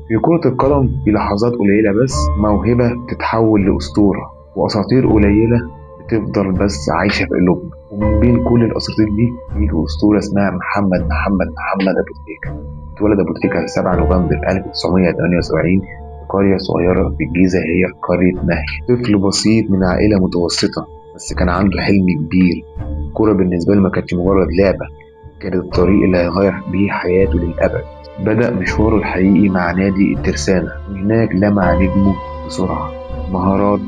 في كرة القدم في لحظات قليلة بس موهبة بتتحول لأسطورة، وأساطير قليلة بتفضل بس عايشة في قلوبنا. ومن بين كل الأساطير دي يجي أسطورة اسمها محمد أبو تريكة. اتولد أبو تريكة 7 نوفمبر 1978 في قرية صغيرة في الجيزة، هي قرية نهي. طفل بسيط من عائلة متوسطة، بس كان عنده حلم كبير. الكورة بالنسبة له ما كانتش مجرد لعبة، كانت الطريق اللي هيغير بيه حياته للأبد. بدأ مشواره الحقيقي مع نادي الترسانة، وهناك لمع نجمه بسرعة. مهارات،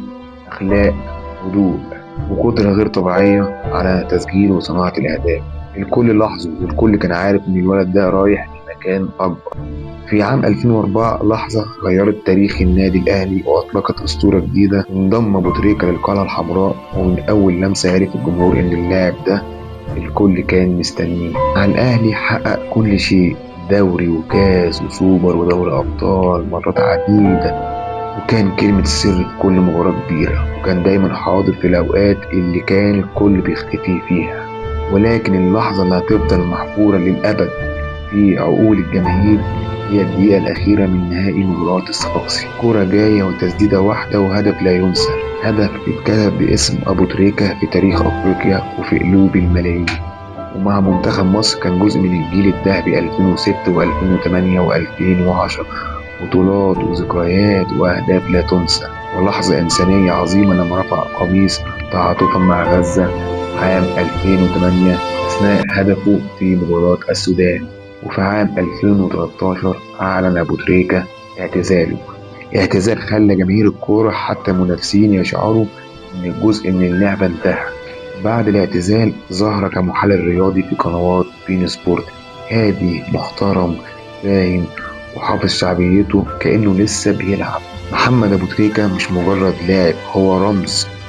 أخلاق، هدوء، وقدرة غير طبيعية على تسجيل وصناعة الأهداف. الكل لاحظه، والكل كان عارف إن الولد ده رايح لمكان أكبر. في عام 2004 لحظة غيرت تاريخ النادي الأهلي وأطلقت أسطورة جديدة. انضم أبو تريكة للقلعة الحمراء، ومن أول لمسة عرف الجمهور إن اللاعب ده الكل كان مستنيه. مع الأهلي حقق كل شيء: دوري وكاس وسوبر ودوري أبطال مرات عديدة، وكان كلمة السر في كل مباراة كبيرة، وكان دايما حاضر في الأوقات اللي كان الكل بيختفي فيها. ولكن اللحظة اللي هتفضل محفورة للأبد في عقول الجماهير هي الدقيقة الأخيرة من نهائي مباراة الصفاقسي. كرة جاية وتسديدة واحدة وهدف لا ينسى، هدف اتكتب باسم أبو تريكة في تاريخ أفريقيا وفي قلوب الملايين. ومع منتخب مصر كان جزء من الجيل الذهبي 2006 و2008 و2010، بطولات وذكريات وأهداف لا تنسى، ولحظة إنسانية عظيمة لما رفع قميص تعاطفا مع غزة عام 2008 أثناء هدفه في مباراة السودان. وفي عام 2013 أعلن أبو تريكة اعتزاله. اعتزال خلى جماهير الكورة حتى المنافسين يشعروا إن جزء من اللعبة انتهى. بعد الاعتزال ظهر كمحلل رياضي في قنوات بين سبورت، هادي محترم فاهم، وحافظ شعبيته كأنه لسه بيلعب. محمد أبو تريكة مش مجرد لاعب، هو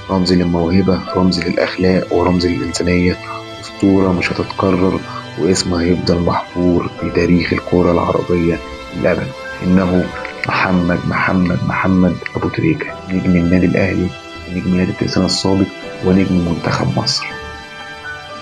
رمز للموهبة، رمز للأخلاق، ورمز للإنسانية. أسطورة مش هتتكرر، واسمه هيفضل محفور في تاريخ الكرة العربية للأبد. إنه محمد أبو تريكة، نجم النادي الأهلي، نجم نادي الترسانة السابق، ونجم منتخب مصر.